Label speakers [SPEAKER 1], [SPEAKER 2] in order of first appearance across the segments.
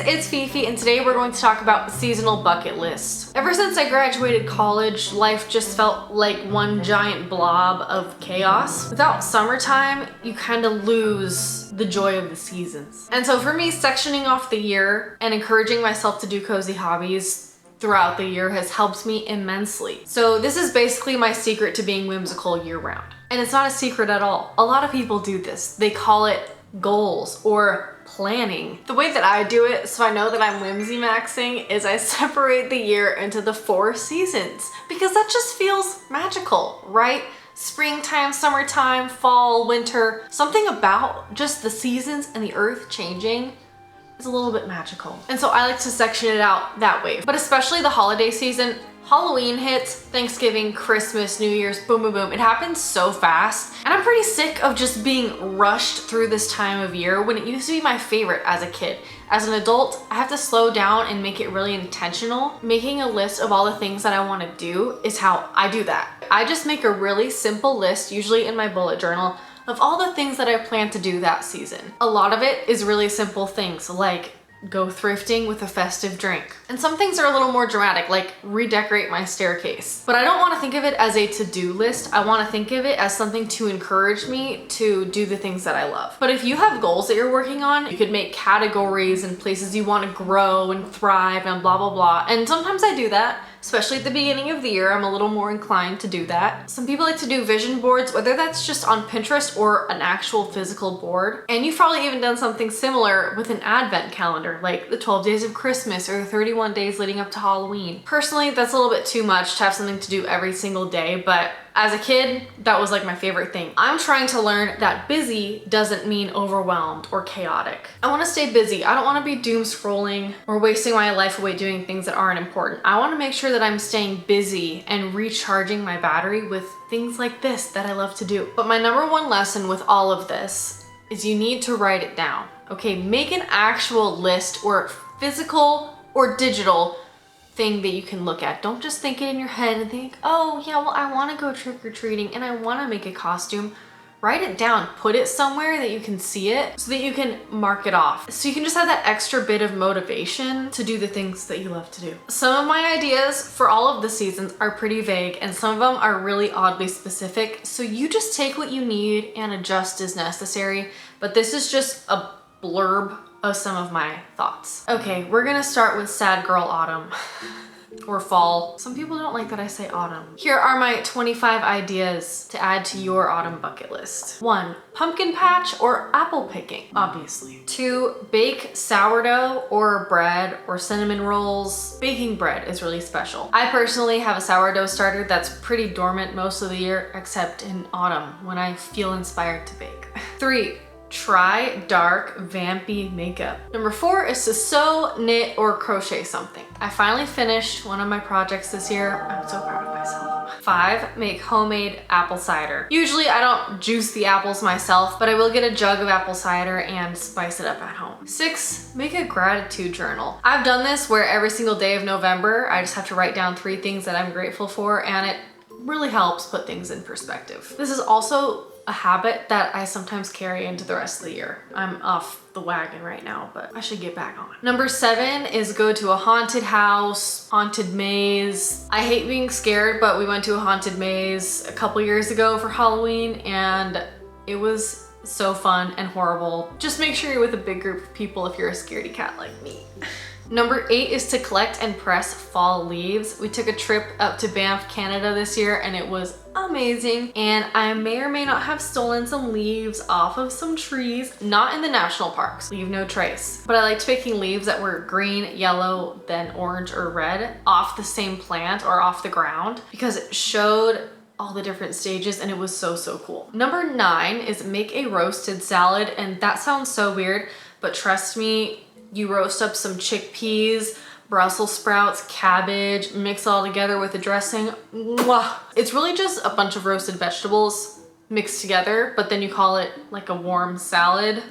[SPEAKER 1] it's Fifi, and today we're going to talk about the seasonal bucket list. Ever since I graduated college, life just felt like one giant blob of chaos. Without summertime, you kind of lose the joy of the seasons. And so for me, sectioning off the year and encouraging myself to do cozy hobbies throughout the year has helped me immensely. So this is basically my secret to being whimsical year round. And it's not a secret at all. A lot of people do this. They call it goals or planning. The way that I do it, so I know that I'm whimsy maxing, is I separate the year into the 4 seasons because that just feels magical, right? Springtime, summertime, fall, winter, something about just the seasons and the earth changing is a little bit magical. And so I like to section it out that way. But especially the holiday season, Halloween hits, Thanksgiving, Christmas, New Year's, boom, boom, boom. It happens so fast. And I'm pretty sick of just being rushed through this time of year when it used to be my favorite as a kid. As an adult, I have to slow down and make it really intentional. Making a list of all the things that I want to do is how I do that. I just make a really simple list, usually in my bullet journal, of all the things that I plan to do that season. A lot of it is really simple things like go thrifting with a festive drink. And some things are a little more dramatic, like redecorate my staircase. But I don't want to think of it as a to-do list. I want to think of it as something to encourage me to do the things that I love. But if you have goals that you're working on, you could make categories and places you want to grow and thrive and blah, blah, blah. And sometimes I do that. Especially at the beginning of the year, I'm a little more inclined to do that. Some people like to do vision boards, whether that's just on Pinterest or an actual physical board. And you've probably even done something similar with an advent calendar, like the 12 days of Christmas or the 31 days leading up to Halloween. Personally, that's a little bit too much to have something to do every single day, but as a kid, that was like my favorite thing. I'm trying to learn that busy doesn't mean overwhelmed or chaotic. I want to stay busy. I don't want to be doom scrolling or wasting my life away doing things that aren't important. I want to make sure that I'm staying busy and recharging my battery with things like this that I love to do. But my number one lesson with all of this is you need to write it down. Okay, make an actual list or physical or digital thing that you can look at. Don't just think it in your head and think, oh yeah, well, I want to go trick-or-treating and I want to make a costume. Write it down, put it somewhere that you can see it so that you can mark it off. So you can just have that extra bit of motivation to do the things that you love to do. Some of my ideas for all of the seasons are pretty vague and some of them are really oddly specific. So you just take what you need and adjust as necessary. But this is just a blurb of some of my thoughts. Okay, we're gonna start with Sad Girl Autumn. Or fall. Some people don't like that I say autumn. Here are my 25 ideas to add to your autumn bucket list. 1. Pumpkin patch or apple picking, obviously. 2. Bake sourdough or bread or cinnamon rolls. Baking bread is really special. I personally have a sourdough starter that's pretty dormant most of the year, except in autumn when I feel inspired to bake. 3. Try dark, vampy makeup. Number 4 is to sew, knit, or crochet something. I finally finished one of my projects this year. I'm so proud of myself. 5, make homemade apple cider. Usually I don't juice the apples myself, but I will get a jug of apple cider and spice it up at home. 6, make a gratitude journal. I've done this where every single day of November, I just have to write down 3 things that I'm grateful for, and it really helps put things in perspective. This is also a habit that I sometimes carry into the rest of the year. I'm off the wagon right now, but I should get back on. Number 7 is go to a haunted house, haunted maze. I hate being scared, but we went to a haunted maze a couple years ago for Halloween and it was so fun and horrible. Just make sure you're with a big group of people if you're a scaredy cat like me. Number 8 is to collect and press fall leaves. We took a trip up to Banff, Canada this year and it was amazing. And I may or may not have stolen some leaves off of some trees, not in the national parks, leave no trace. But I liked picking leaves that were green, yellow, then orange or red off the same plant or off the ground because it showed all the different stages and it was so, so cool. Number 9 is make a roasted salad. And that sounds so weird, but trust me, you roast up some chickpeas, Brussels sprouts, cabbage, mix it all together with a dressing. Mwah. It's really just a bunch of roasted vegetables mixed together, but then you call it like a warm salad.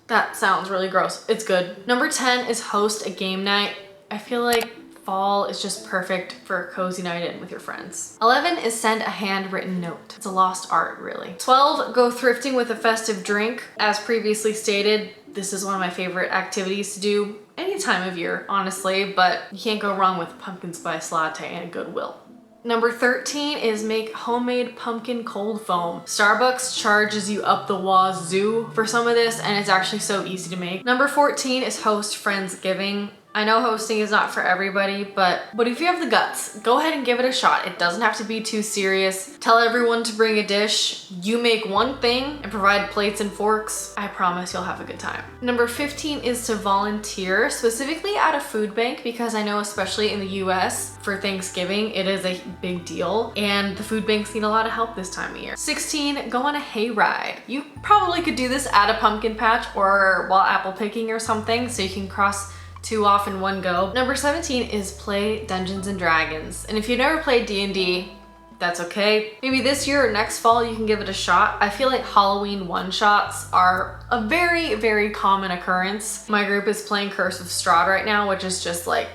[SPEAKER 1] That sounds really gross. It's good. Number 10 is host a game night. I feel like fall is just perfect for a cozy night in with your friends. 11 is send a handwritten note. It's a lost art, really. 12, go thrifting with a festive drink. As previously stated, This is one of my favorite activities to do any time of year, honestly, but you can't go wrong with pumpkin spice latte and Goodwill. Number 13 is make homemade pumpkin cold foam. Starbucks charges you up the wazoo for some of this, and it's actually so easy to make. Number 14 is host Friendsgiving. I know hosting is not for everybody, but if you have the guts, go ahead and give it a shot. It doesn't have to be too serious. Tell everyone to bring a dish. You make one thing and provide plates and forks. I promise you'll have a good time. Number 15 is to volunteer, specifically at a food bank, because I know especially in the US for Thanksgiving, it is a big deal and the food banks need a lot of help this time of year. 16, go on a hayride. You probably could do this at a pumpkin patch or while apple picking or something, so you can cross 2 off in one go. Number 17 is play Dungeons and Dragons. And if you've never played D&D, that's okay. Maybe this year or next fall you can give it a shot. I feel like Halloween one-shots are a very, very common occurrence. My group is playing Curse of Strahd right now, which is just like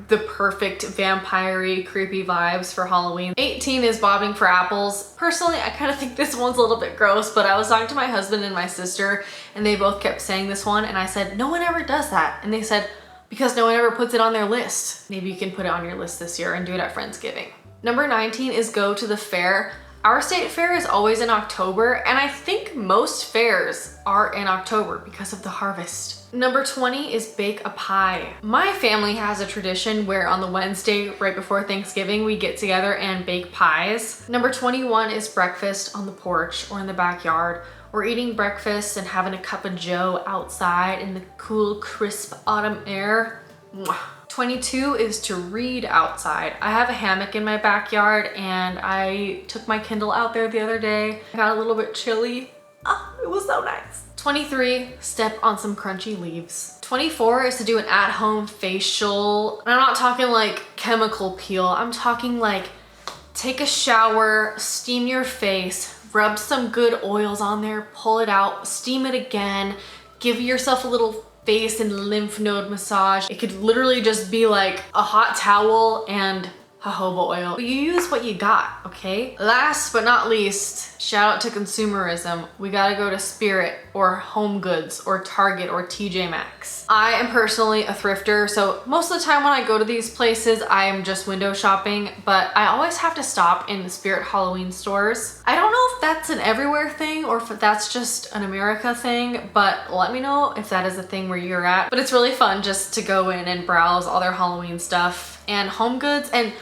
[SPEAKER 1] the perfect vampire-y, creepy vibes for Halloween. 18 is bobbing for apples. Personally, I kind of think this one's a little bit gross, but I was talking to my husband and my sister and they both kept saying this one and I said, no one ever does that. And they said, because no one ever puts it on their list. Maybe you can put it on your list this year and do it at Friendsgiving. Number 19 is go to the fair. Our state fair is always in October, and I think most fairs are in October because of the harvest. Number 20 is bake a pie. My family has a tradition where on the Wednesday right before Thanksgiving, we get together and bake pies. Number 21 is breakfast on the porch or in the backyard. We're eating breakfast and having a cup of joe outside in the cool, crisp autumn air. Mwah. 22 is to read outside. I have a hammock in my backyard and I took my Kindle out there the other day. I got a little bit chilly. Oh, it was so nice. 23, step on some crunchy leaves. 24 is to do an at-home facial. And I'm not talking like chemical peel. I'm talking like take a shower, steam your face, rub some good oils on there, pull it out, steam it again, give yourself a little face and lymph node massage. It could literally just be like a hot towel and jojoba oil. But you use what you got, okay? Last but not least, shout out to consumerism. We gotta go to Spirit or Home Goods or Target or TJ Maxx. I am personally a thrifter, so most of the time when I go to these places, I am just window shopping, but I always have to stop in the Spirit Halloween stores. I don't know if that's an everywhere thing or if that's just an America thing, but let me know if that is a thing where you're at. But it's really fun just to go in and browse all their Halloween stuff. And Home Goods and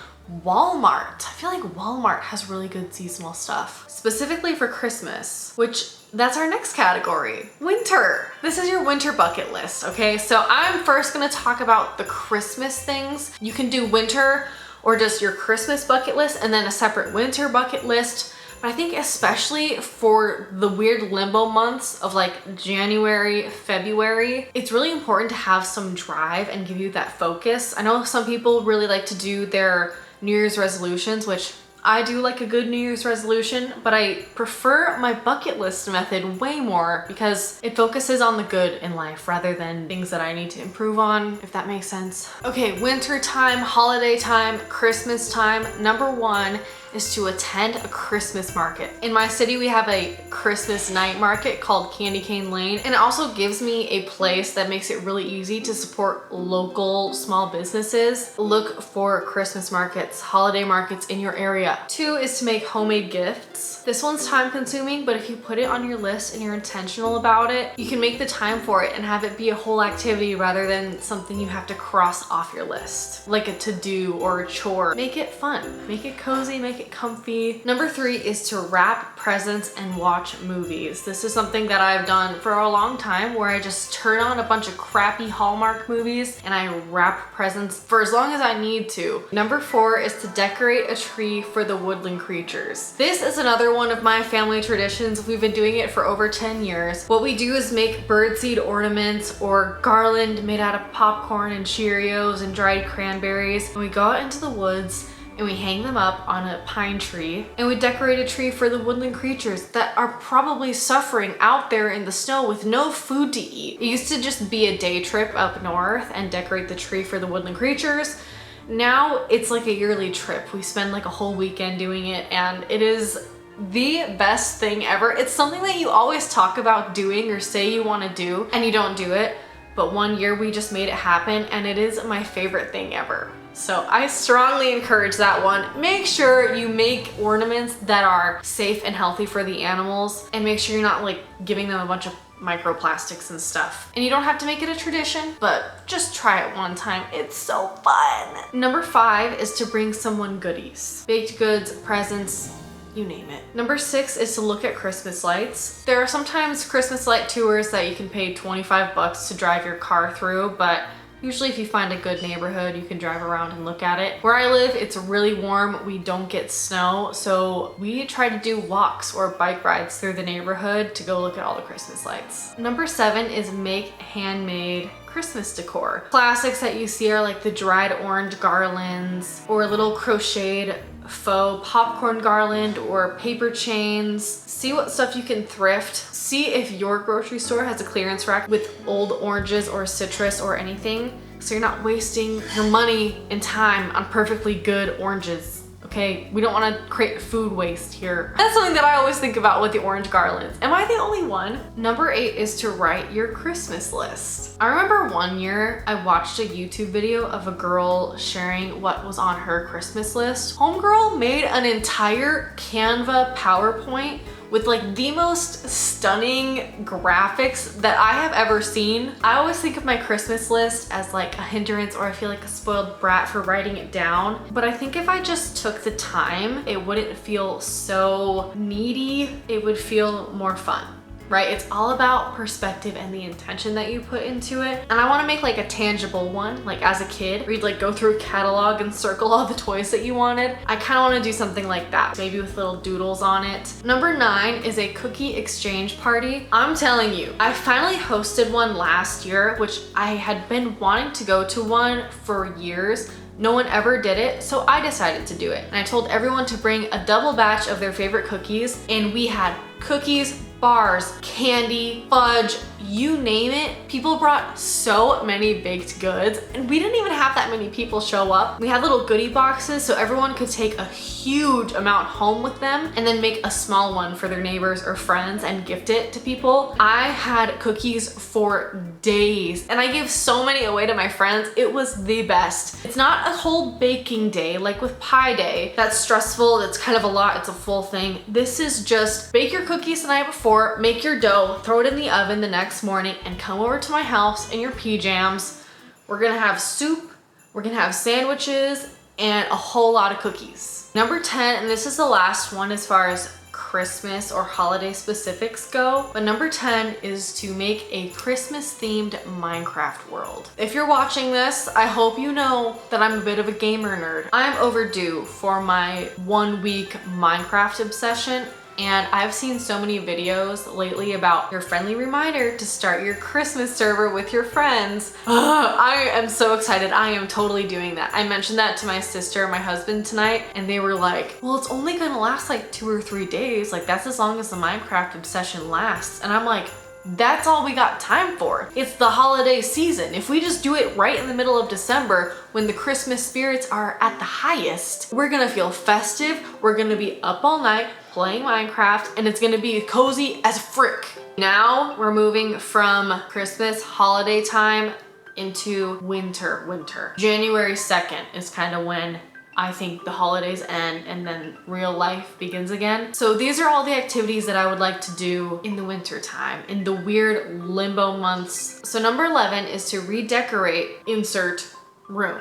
[SPEAKER 1] Walmart. I feel like Walmart has really good seasonal stuff, specifically for Christmas, which that's our next category, winter. This is your winter bucket list, okay? So I'm first gonna talk about the Christmas things. You can do winter or just your Christmas bucket list and then a separate winter bucket list. But I think especially for the weird limbo months of like January, February, it's really important to have some drive and give you that focus. I know some people really like to do their New Year's resolutions, which I do like a good New Year's resolution, but I prefer my bucket list method way more because it focuses on the good in life rather than things that I need to improve on, if that makes sense. Okay, winter time, holiday time, Christmas time. Number 1 is to attend a Christmas market. In my city, we have a Christmas night market called Candy Cane Lane, and it also gives me a place that makes it really easy to support local small businesses. Look for Christmas markets, holiday markets in your area. 2 is to make homemade gifts. This one's time consuming, but if you put it on your list and you're intentional about it, you can make the time for it and have it be a whole activity rather than something you have to cross off your list, like a to-do or a chore. Make it fun, make it cozy, make it comfy. Number 3 is to wrap presents and watch movies. This is something that I've done for a long time where I just turn on a bunch of crappy Hallmark movies and I wrap presents for as long as I need to. Number 4 is to decorate a tree for the woodland creatures. This is another one of my family traditions. We've been doing it for over 10 years. What we do is make birdseed ornaments or garland made out of popcorn and Cheerios and dried cranberries. And we go out into the woods and we hang them up on a pine tree and we decorate a tree for the woodland creatures that are probably suffering out there in the snow with no food to eat. It used to just be a day trip up north and decorate the tree for the woodland creatures. Now it's like a yearly trip. We spend like a whole weekend doing it and it is the best thing ever. It's something that you always talk about doing or say you want to do and you don't do it. But one year we just made it happen and it is my favorite thing ever. So I strongly encourage that one. Make sure you make ornaments that are safe and healthy for the animals, and make sure you're not like giving them a bunch of microplastics and stuff. And you don't have to make it a tradition, but just try it one time. It's so fun. Number 5 is to bring someone goodies. Baked goods, presents, you name it. Number 6 is to look at Christmas lights. There are sometimes Christmas light tours that you can pay 25 bucks to drive your car through, but usually if you find a good neighborhood, you can drive around and look at it. Where I live, it's really warm. We don't get snow, so we try to do walks or bike rides through the neighborhood to go look at all the Christmas lights. Number 7 is make handmade Christmas decor. Classics that you see are like the dried orange garlands or little crocheted faux popcorn garland or paper chains. See what stuff you can thrift. See if your grocery store has a clearance rack with old oranges or citrus or anything, so you're not wasting your money and time on perfectly good oranges. Okay, we don't want to create food waste here. That's something that I always think about with the orange garlands. Am I the only one? Number 8 is to write your Christmas list. I remember one year I watched a YouTube video of a girl sharing what was on her Christmas list. Homegirl made an entire Canva PowerPoint with like the most stunning graphics that I have ever seen. I always think of my Christmas list as like a hindrance, or I feel like a spoiled brat for writing it down. But I think if I just took the time, it wouldn't feel so needy. It would feel more fun. Right? It's all about perspective and the intention that you put into it. And I want to make like a tangible one, like as a kid, where you'd like go through a catalog and circle all the toys that you wanted. I kind of want to do something like that, maybe with little doodles on it. Number 9 is a cookie exchange party. I'm telling you, I finally hosted one last year, which I had been wanting to go to one for years. No one ever did it, so I decided to do it. And I told everyone to bring a double batch of their favorite cookies, and we had cookies, bars, candy, fudge, you name it. People brought so many baked goods, and we didn't even have that many people show up. We had little goodie boxes so everyone could take a huge amount home with them and then make a small one for their neighbors or friends and gift it to people. I had cookies for days and I gave so many away to my friends. It was the best. It's not a whole baking day like with pie day. That's stressful, that's kind of a lot, it's a full thing. This is just bake your cookies the night before, make your dough, throw it in the oven the next morning, and come over to my house in your PJs. We're gonna have soup, we're gonna have sandwiches, and a whole lot of cookies. Number 10, and this is the last one as far as Christmas or holiday specifics go, but number 10 is to make a Christmas themed Minecraft world. If you're watching this, I hope you know that I'm a bit of a gamer nerd. I'm overdue for my 1 week Minecraft obsession. And I've seen so many videos lately about your friendly reminder to start your Christmas server with your friends. I am so excited. I am totally doing that. I mentioned that to my sister and my husband tonight, and they were like, well, it's only gonna last like 2 or 3 days. Like that's as long as the Minecraft obsession lasts. And I'm like, that's all we got time for. It's the holiday season. If we just do it right in the middle of December when the Christmas spirits are at the highest, we're gonna feel festive, we're gonna be up all night playing Minecraft, and it's gonna be cozy as frick. Now we're moving from Christmas holiday time into winter. January 2nd is kind of when I think the holidays end and then real life begins again. So these are all the activities that I would like to do in the winter time, in the weird limbo months. So number 11 is to redecorate, insert room.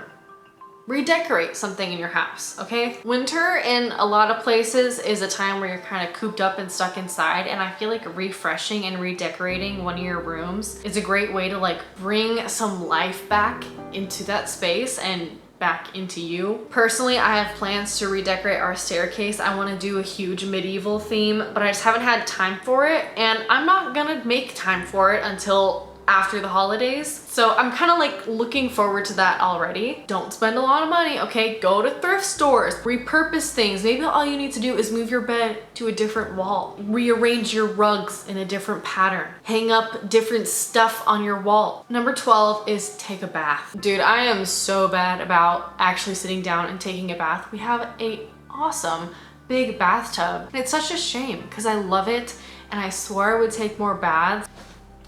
[SPEAKER 1] Redecorate something in your house, okay? Winter in a lot of places is a time where you're kind of cooped up and stuck inside, and I feel like refreshing and redecorating one of your rooms is a great way to like bring some life back into that space and back into you. Personally, I have plans to redecorate our staircase. I want to do a huge medieval theme, but I just haven't had time for it, and I'm not gonna make time for it until after the holidays. So I'm kind of like looking forward to that already. Don't spend a lot of money, okay? Go to thrift stores, repurpose things. Maybe all you need to do is move your bed to a different wall, rearrange your rugs in a different pattern, hang up different stuff on your wall. Number 12 is take a bath. Dude, I am so bad about actually sitting down and taking a bath. We have a awesome big bathtub. And it's such a shame because I love it and I swore I would take more baths.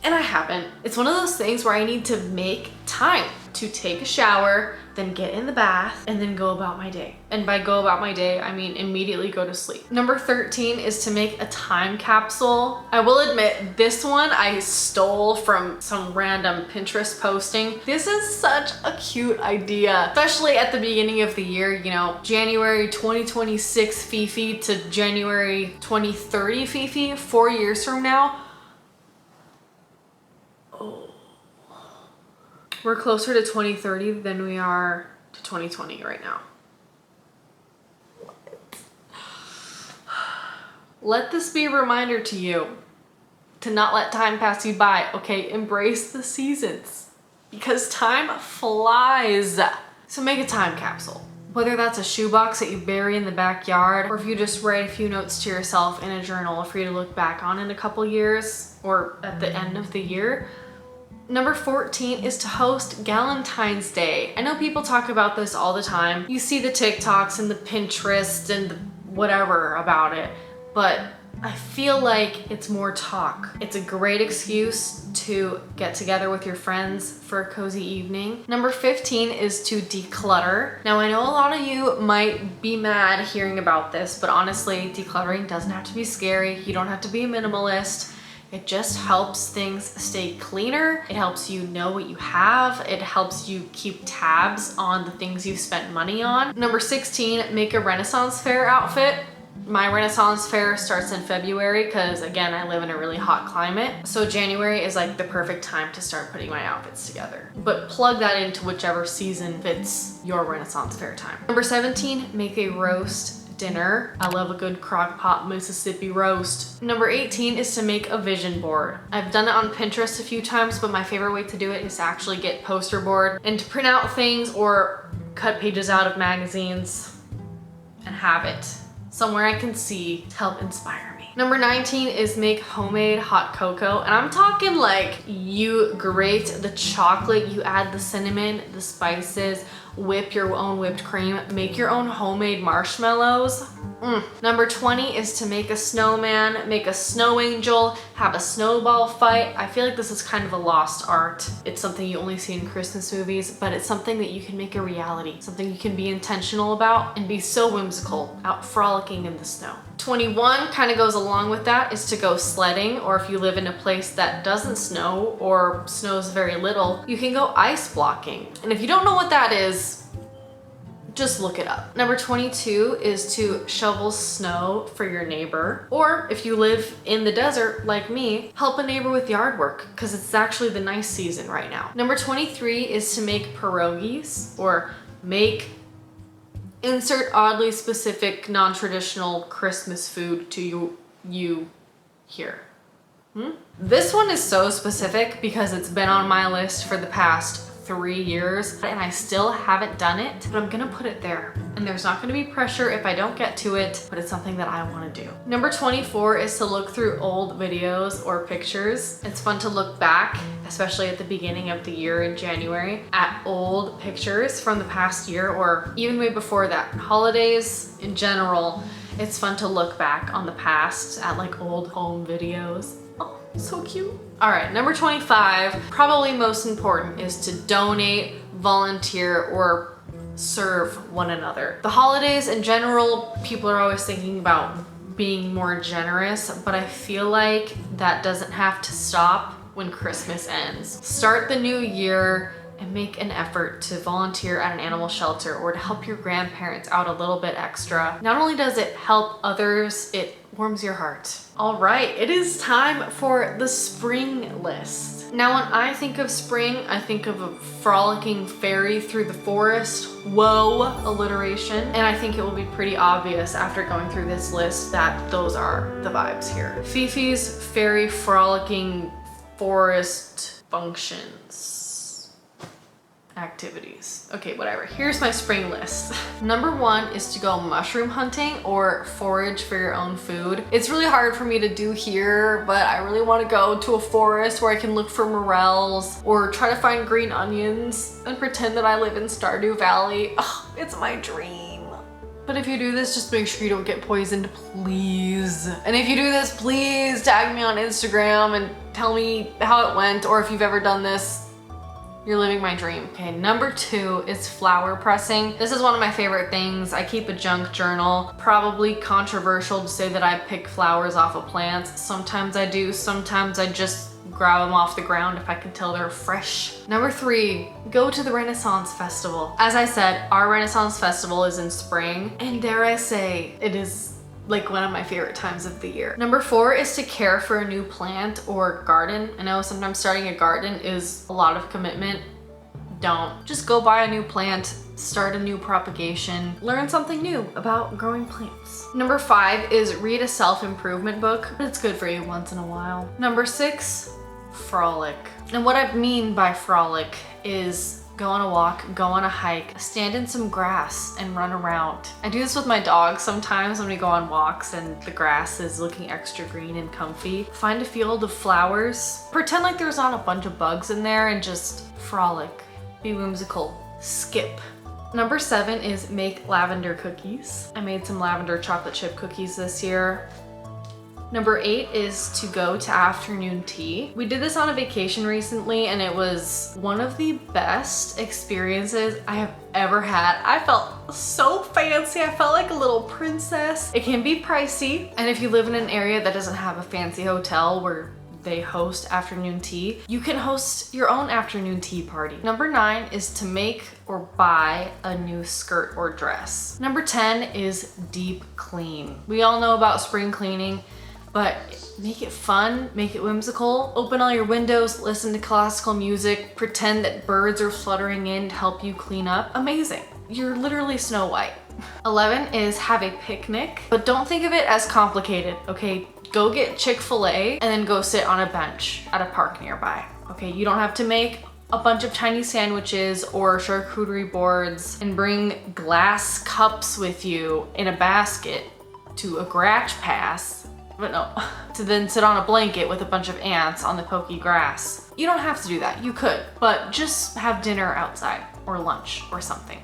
[SPEAKER 1] And I haven't. It's one of those things where I need to make time to take a shower, then get in the bath, and then go about my day. And by go about my day, I mean immediately go to sleep. Number 13 is to make a time capsule. I will admit, this one I stole from some random Pinterest posting. This is such a cute idea, especially at the beginning of the year, you know, January 2026 feefee to January 2030 feefee, 4 years from now. We're closer to 2030 than we are to 2020 right now. Let this be a reminder to you to not let time pass you by, okay? Embrace the seasons because time flies. So make a time capsule. Whether that's a shoebox that you bury in the backyard, or if you just write a few notes to yourself in a journal for you to look back on in a couple years or at the end of the year. Number 14 is to host Galentine's Day. I know people talk about this all the time. You see the TikToks and the Pinterest and the whatever about it, but I feel like it's more talk. It's a great excuse to get together with your friends for a cozy evening. Number 15 is to declutter. Now I know a lot of you might be mad hearing about this, but honestly, decluttering doesn't have to be scary. You don't have to be a minimalist. It just helps things stay cleaner. It helps you know what you have. It helps you keep tabs on the things you spent money on. Number 16, make a Renaissance fair outfit. My Renaissance fair starts in February because again, I live in a really hot climate. So January is like the perfect time to start putting my outfits together. But plug that into whichever season fits your Renaissance fair time. Number 17, make a roast dinner. I love a good crock pot Mississippi roast. Number 18 is to make a vision board. I've done it on Pinterest a few times, but my favorite way to do it is to actually get poster board and to print out things or cut pages out of magazines and have it somewhere I can see to help inspire me. Number 19 is make homemade hot cocoa. And I'm talking like you grate the chocolate, you add the cinnamon, the spices, whip your own whipped cream, make your own homemade marshmallows. Number 20 is to make a snowman, make a snow angel, have a snowball fight. I feel like this is kind of a lost art. It's something you only see in Christmas movies, but it's something that you can make a reality, something you can be intentional about and be so whimsical, out frolicking in the snow. 21 kind of goes along with that, is to go sledding, or if you live in a place that doesn't snow or snows very little, you can go ice blocking. And if you don't know what that is, just look it up. Number 22 is to shovel snow for your neighbor. Or if you live in the desert like me, help a neighbor with yard work because it's actually the nice season right now. Number 23 is to make pierogies or make insert oddly specific non-traditional Christmas food to you here. This one is so specific because it's been on my list for the past 3 years and I still haven't done it, but I'm gonna put it there. And there's not gonna be pressure if I don't get to it, but it's something that I wanna do. Number 24 is to look through old videos or pictures. It's fun to look back, especially at the beginning of the year in January, at old pictures from the past year or even way before that. Holidays in general, it's fun to look back on the past at like old home videos. Oh, so cute. All right, number 25, probably most important, is to donate, volunteer, or serve one another. The holidays in general, people are always thinking about being more generous, but I feel like that doesn't have to stop when Christmas ends. Start the new year and make an effort to volunteer at an animal shelter or to help your grandparents out a little bit extra. Not only does it help others, it warms your heart. All right, it is time for the spring list. Now, when I think of spring, I think of a frolicking fairy through the forest. Whoa, alliteration. And I think it will be pretty obvious after going through this list that those are the vibes here. Feefee's fairy frolicking forest functions. Activities. Okay, whatever. Here's my spring list. Number 1 is to go mushroom hunting or forage for your own food. It's really hard for me to do here, but I really want to go to a forest where I can look for morels or try to find green onions and pretend that I live in Stardew Valley. Ugh, it's my dream. But if you do this, just make sure you don't get poisoned, please. And if you do this, please tag me on Instagram and tell me how it went, or if you've ever done this. You're living my dream. Okay, number 2 is flower pressing. This is one of my favorite things. I keep a junk journal. Probably controversial to say that I pick flowers off of plants. Sometimes I do, sometimes I just grab them off the ground if I can tell they're fresh. Number 3, go to the Renaissance Festival. As I said, our Renaissance Festival is in spring, and dare I say, it is like one of my favorite times of the year. Number 4 is to care for a new plant or garden. I know sometimes starting a garden is a lot of commitment. Don't. Just go buy a new plant, start a new propagation, learn something new about growing plants. Number 5 is read a self-improvement book, but it's good for you once in a while. Number 6, frolic. And what I mean by frolic is go on a walk, go on a hike, stand in some grass and run around. I do this with my dog sometimes when we go on walks and the grass is looking extra green and comfy. Find a field of flowers, pretend like there's not a bunch of bugs in there, and just frolic, be whimsical, skip. Number 7 is make lavender cookies. I made some lavender chocolate chip cookies this year. Number 8 is to go to afternoon tea. We did this on a vacation recently, and it was one of the best experiences I have ever had. I felt so fancy. I felt like a little princess. It can be pricey, and if you live in an area that doesn't have a fancy hotel where they host afternoon tea, you can host your own afternoon tea party. Number 9 is to make or buy a new skirt or dress. Number 10 is deep clean. We all know about spring cleaning, but make it fun, make it whimsical. Open all your windows, listen to classical music, pretend that birds are fluttering in to help you clean up. Amazing. You're literally Snow White. 11 is have a picnic, but don't think of it as complicated, okay? Go get Chick-fil-A and then go sit on a bench at a park nearby, okay? You don't have to make a bunch of tiny sandwiches or charcuterie boards and bring glass cups with you in a basket to a Gratch Pass. But no, to then sit on a blanket with a bunch of ants on the pokey grass. You don't have to do that, you could, but just have dinner outside or lunch or something.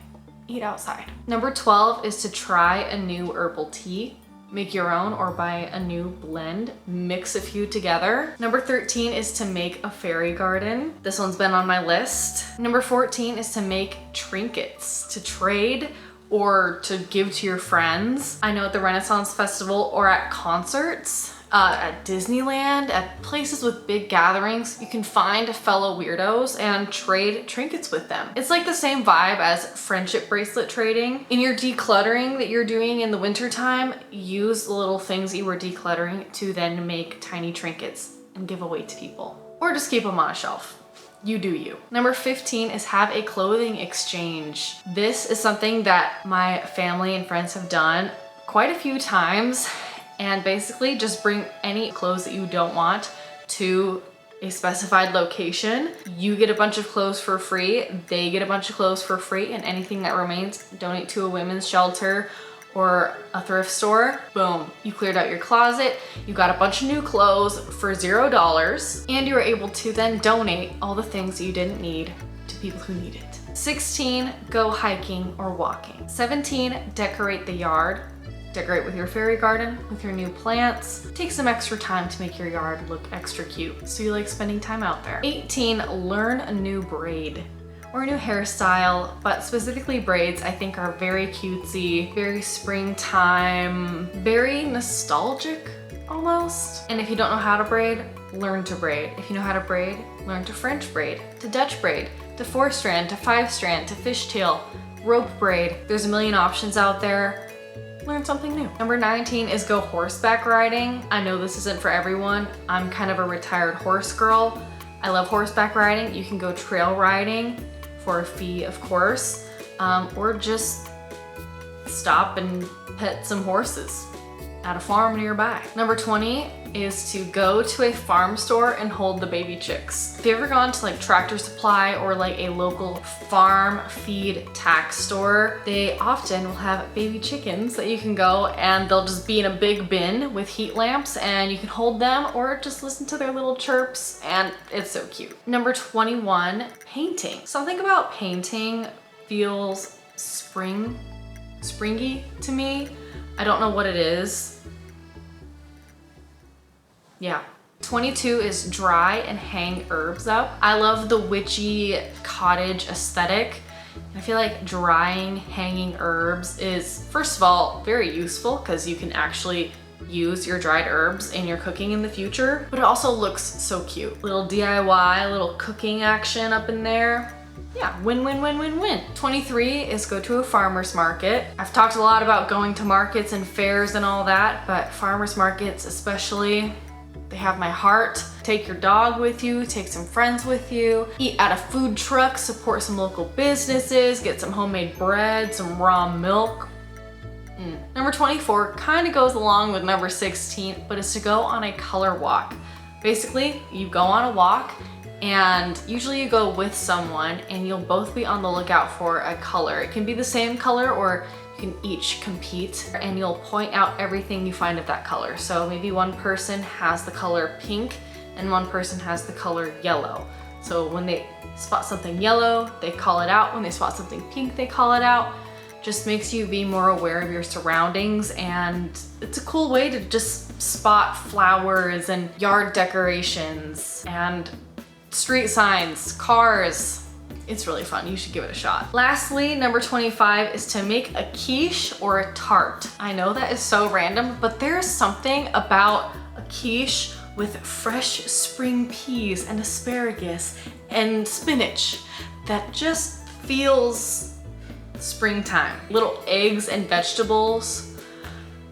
[SPEAKER 1] Eat outside. Number 12 is to try a new herbal tea. Make your own or buy a new blend, mix a few together. Number 13 is to make a fairy garden. This one's been on my list. Number 14 is to make trinkets to trade or to give to your friends. I know at the Renaissance Festival or at concerts, at Disneyland, at places with big gatherings, you can find fellow weirdos and trade trinkets with them. It's like the same vibe as friendship bracelet trading. In your decluttering that you're doing in the wintertime, use the little things that you were decluttering to then make tiny trinkets and give away to people. Or just keep them on a shelf. You do you. Number 15 is have a clothing exchange. This is something that my family and friends have done quite a few times, and basically just bring any clothes that you don't want to a specified location. You get a bunch of clothes for free, they get a bunch of clothes for free, and anything that remains, donate to a women's shelter or a thrift store. Boom, you cleared out your closet, you got a bunch of new clothes for $0, and you were able to then donate all the things that you didn't need to people who need it. 16, go hiking or walking. 17, decorate the yard. Decorate with your fairy garden, with your new plants. Take some extra time to make your yard look extra cute, so you like spending time out there. 18, learn a new braid or a new hairstyle, but specifically braids I think are very cutesy, very springtime, very nostalgic almost. And if you don't know how to braid, learn to braid. If you know how to braid, learn to French braid, to Dutch braid, to 4-strand, to 5-strand, to fishtail, rope braid. There's a million options out there. Learn something new. Number 19 is go horseback riding. I know this isn't for everyone. I'm kind of a retired horse girl. I love horseback riding. You can go trail riding for a fee, of course, or just stop and pet some horses at a farm nearby. Number 20 is to go to a farm store and hold the baby chicks. If you've ever gone to like Tractor Supply or like a local farm feed tack store, they often will have baby chickens that you can go and they'll just be in a big bin with heat lamps and you can hold them or just listen to their little chirps, and it's so cute. Number 21, painting. Something about painting feels spring springy to me. I don't know what it is. Yeah. 22 is dry and hang herbs up. I love the witchy cottage aesthetic. I feel like drying hanging herbs is, first of all, very useful because you can actually use your dried herbs in your cooking in the future, but it also looks so cute. Little DIY, little cooking action up in there. Yeah, win, win, win, win, win. 23 is go to a farmer's market. I've talked a lot about going to markets and fairs and all that, but farmer's markets especially, they have my heart. Take your dog with you, take some friends with you, eat at a food truck, support some local businesses, get some homemade bread, some raw milk. Number 24 kind of goes along with number 16, but it's to go on a color walk. Basically, you go on a walk and usually you go with someone and you'll both be on the lookout for a color. It can be the same color or you can each compete and you'll point out everything you find of that color. So maybe one person has the color pink and one person has the color yellow. So when they spot something yellow, they call it out. When they spot something pink, they call it out. Just makes you be more aware of your surroundings, and it's a cool way to just spot flowers and yard decorations and street signs, cars. It's really fun. You should give it a shot. Lastly, number 25 is to make a quiche or a tart. I know that is so random, but there's something about a quiche with fresh spring peas and asparagus and spinach that just feels springtime. Little eggs and vegetables.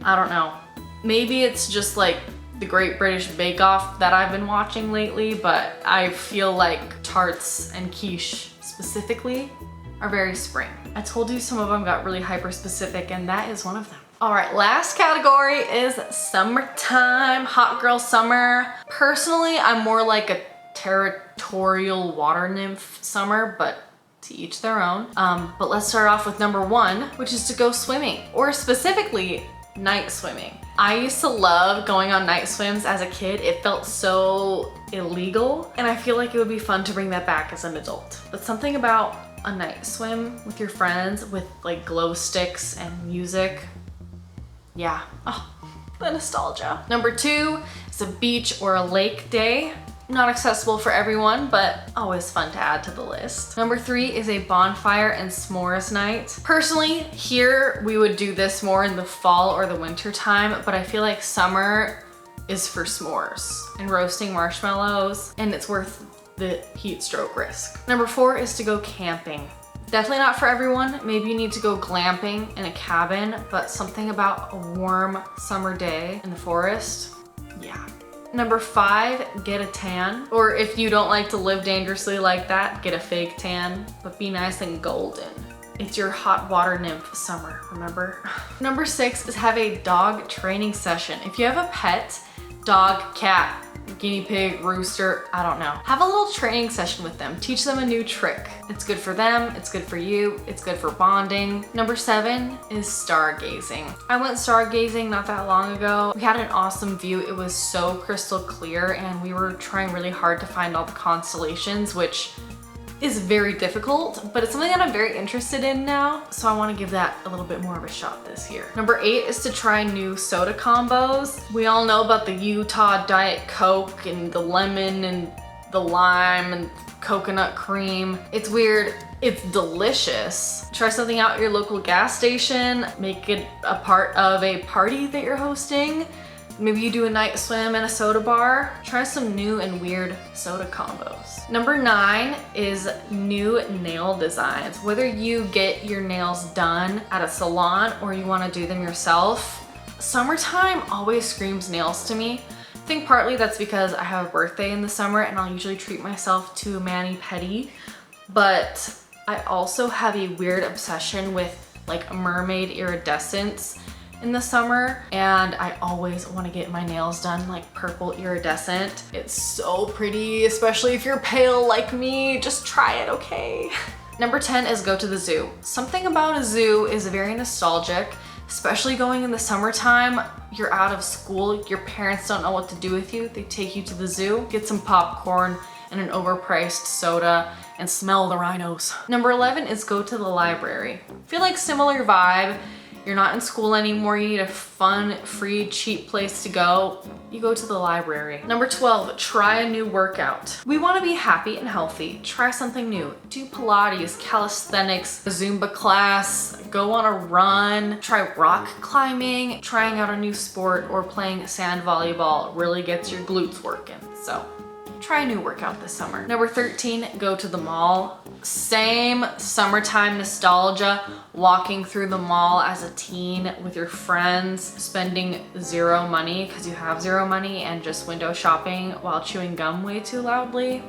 [SPEAKER 1] I don't know. Maybe it's just like the Great British Bake Off that I've been watching lately, but I feel like tarts and quiche specifically are very spring. I told you some of them got really hyper specific, and that is one of them. All right, last category is summertime, hot girl summer. Personally, I'm more like a territorial water nymph summer, but to each their own. But let's start off with number 1, which is to go swimming, or specifically night swimming. I used to love going on night swims as a kid. It felt so illegal, and I feel like it would be fun to bring that back as an adult. But something about a night swim with your friends with like glow sticks and music. Yeah, oh, the nostalgia. Number 2 is a beach or a lake day. Not accessible for everyone, but always fun to add to the list. Number 3 is a bonfire and s'mores night. Personally, here we would do this more in the fall or the winter time, but I feel like summer is for s'mores and roasting marshmallows, and it's worth the heat stroke risk. Number 4 is to go camping. Definitely not for everyone. Maybe you need to go glamping in a cabin, but something about a warm summer day in the forest, yeah. Number 5, get a tan. Or if you don't like to live dangerously like that, get a fake tan, but be nice and golden. It's your hot water nymph summer, remember? Number 6 is have a dog training session. If you have a pet, dog, cat, guinea pig, rooster, I don't know. Have a little training session with them. Teach them a new trick. It's good for them, it's good for you, it's good for bonding. Number 7 is stargazing. I went stargazing not that long ago. We had an awesome view. It was so crystal clear, and we were trying really hard to find all the constellations, which is very difficult, but it's something that I'm very interested in now, so I want to give that a little bit more of a shot this year. Number 8 is to try new soda combos. We all know about the Utah Diet Coke and the lemon and the lime and coconut cream. It's weird. It's delicious. Try something out at your local gas station. Make it a part of a party that you're hosting. Maybe you do a night swim in a soda bar. Try some new and weird soda combos. Number 9 is new nail designs. Whether you get your nails done at a salon or you want to do them yourself, summertime always screams nails to me. I think partly that's because I have a birthday in the summer and I'll usually treat myself to a mani-pedi, but I also have a weird obsession with like mermaid iridescence in the summer, and I always want to get my nails done like purple iridescent. It's so pretty, especially if you're pale like me. Just try it, okay? Number 10 is go to the zoo. Something about a zoo is very nostalgic, especially going in the summertime. You're out of school, your parents don't know what to do with you. They take you to the zoo, get some popcorn and an overpriced soda, and smell the rhinos. Number 11 is go to the library. Feel like similar vibe. You're not in school anymore, you need a fun, free, cheap place to go. You go to the library. Number 12, try a new workout. We want to be happy and healthy. Try something new. Do Pilates, calisthenics, a Zumba class, go on a run, try rock climbing, trying out a new sport, or playing sand volleyball really gets your glutes working. So try a new workout this summer. Number 13, go to the mall. Same summertime nostalgia, walking through the mall as a teen with your friends, spending zero money because you have zero money and just window shopping while chewing gum way too loudly.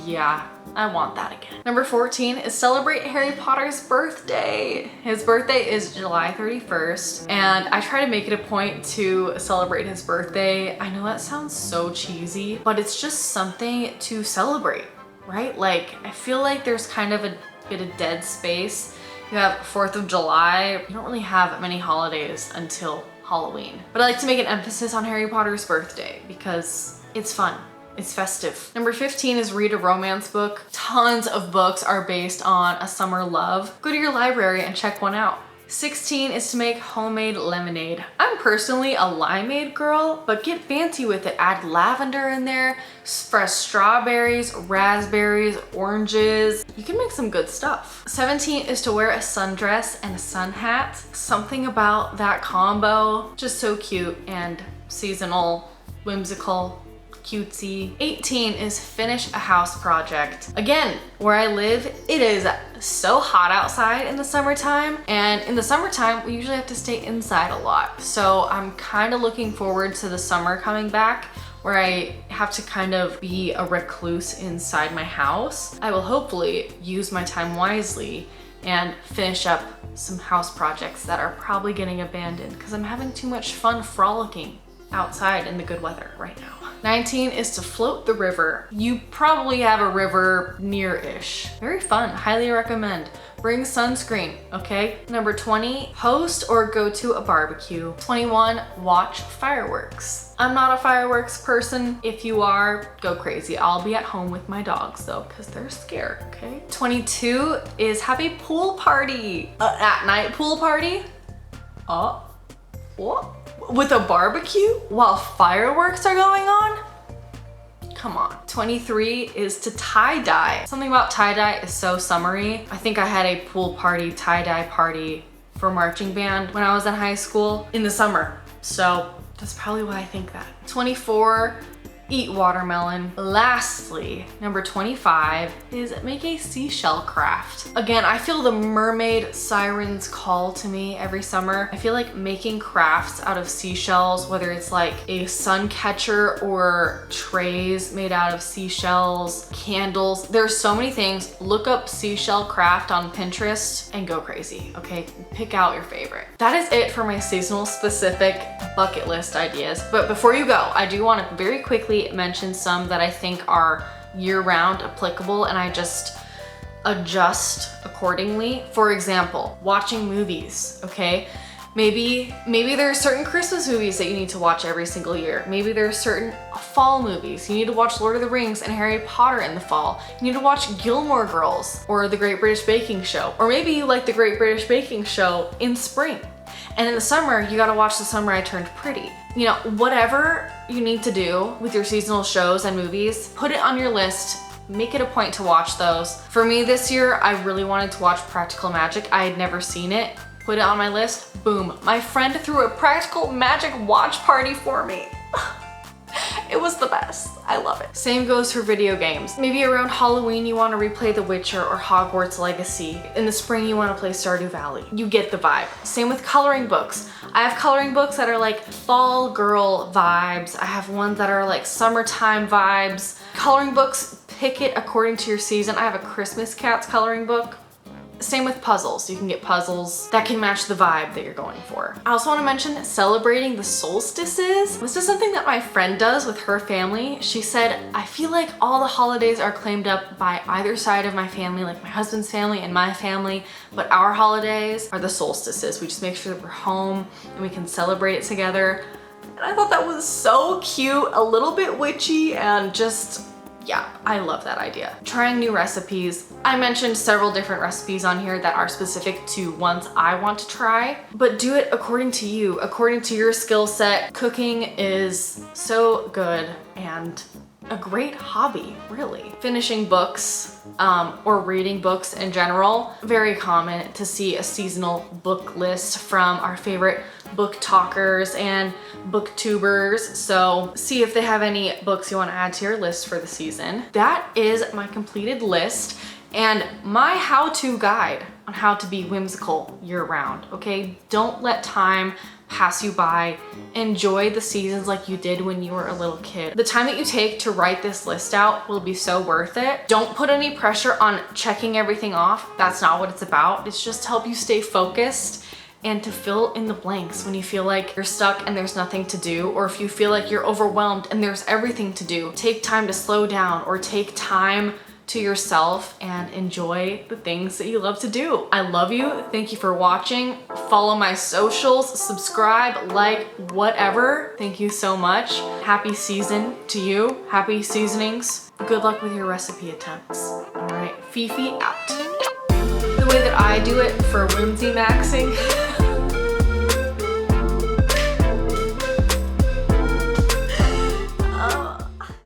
[SPEAKER 1] Yeah, I want that again. Number 14 is celebrate Harry Potter's birthday. His birthday is July 31st, and I try to make it a point to celebrate his birthday. I know that sounds so cheesy, but it's just something to celebrate, right? Like, I feel like there's kind of a bit of dead space. You have 4th of July. You don't really have many holidays until Halloween. But I like to make an emphasis on Harry Potter's birthday because it's fun. It's festive. Number 15 is read a romance book. Tons of books are based on a summer love. Go to your library and check one out. 16 is to make homemade lemonade. I'm personally a limeade girl, but get fancy with it. Add lavender in there, fresh strawberries, raspberries, oranges. You can make some good stuff. 17 is to wear a sundress and a sun hat. Something about that combo, just so cute and seasonal, whimsical, cutesy. 18 is finish a house project. Again, where I live, it is so hot outside in the summertime, and in the summertime we usually have to stay inside a lot. So I'm kind of looking forward to the summer coming back where I have to kind of be a recluse inside my house. I will hopefully use my time wisely and finish up some house projects that are probably getting abandoned because I'm having too much fun frolicking outside in the good weather right now. 19 is to float the river. You probably have a river near-ish. Very fun, highly recommend. Bring sunscreen, okay? Number 20, host or go to a barbecue. 21, watch fireworks. I'm not a fireworks person. If you are, go crazy. I'll be at home with my dogs though, because they're scared, okay? 22 is have a pool party. At night pool party? What? With a barbecue while fireworks are going on? Come on. 23 is to tie-dye. Something about tie-dye is so summery. I think I had a pool party, tie-dye party for marching band when I was in high school in the summer. So that's probably why I think that. 24, eat watermelon. Lastly, number 25 is make a seashell craft. Again, I feel the mermaid sirens call to me every summer. I feel like making crafts out of seashells, whether it's like a sun catcher or trays made out of seashells, candles. There's so many things. Look up seashell craft on Pinterest and go crazy, okay? Pick out your favorite. That is it for my seasonal specific bucket list ideas. But before you go, I do want to very quickly mention some that I think are year-round applicable and I just adjust accordingly. For example, watching movies, okay? Maybe there are certain Christmas movies that you need to watch every single year. Maybe there are certain fall movies. You need to watch Lord of the Rings and Harry Potter in the fall. You need to watch Gilmore Girls or The Great British Baking Show. Or maybe you like The Great British Baking Show in spring. And in the summer, you gotta watch The Summer I Turned Pretty. You know, whatever you need to do with your seasonal shows and movies, put it on your list, make it a point to watch those. For me this year, I really wanted to watch Practical Magic. I had never seen it. Put it on my list, boom. My friend threw a Practical Magic watch party for me. It was the best. I love it. Same goes for video games. Maybe around Halloween you want to replay The Witcher or Hogwarts Legacy. In the spring you want to play Stardew Valley. You get the vibe. Same with coloring books. I have coloring books that are like fall girl vibes. I have ones that are like summertime vibes. Coloring books, pick it according to your season. I have a Christmas Cats coloring book. Same with puzzles. You can get puzzles that can match the vibe that you're going for. I also want to mention celebrating the solstices. This is something that my friend does with her family. She said, I feel like all the holidays are claimed up by either side of my family, like my husband's family and my family, but our holidays are the solstices. We just make sure that we're home and we can celebrate it together. And I thought that was so cute, a little bit witchy, and just Yeah, I love that idea. Trying new recipes. I mentioned several different recipes on here that are specific to ones I want to try, but do it according to you, according to your skill set. Cooking is so good and a great hobby, really. Finishing books, or reading books in general. Very common to see a seasonal book list from our favorite book talkers and booktubers. So see if they have any books you want to add to your list for the season. That is my completed list and my how-to guide on how to be whimsical year-round, okay? Don't let time pass you by. Enjoy the seasons like you did when you were a little kid. The time that you take to write this list out will be so worth it. Don't put any pressure on checking everything off. That's not what it's about. It's just to help you stay focused and to fill in the blanks when you feel like you're stuck and there's nothing to do, or if you feel like you're overwhelmed and there's everything to do. Take time to slow down or take time to yourself and enjoy the things that you love to do. I love you. Thank you for watching. Follow my socials, subscribe, like, whatever. Thank you so much. Happy season to you. Happy seasonings. Good luck with your recipe attempts. All right, Feefee out. The way that I do it for whimsy maxing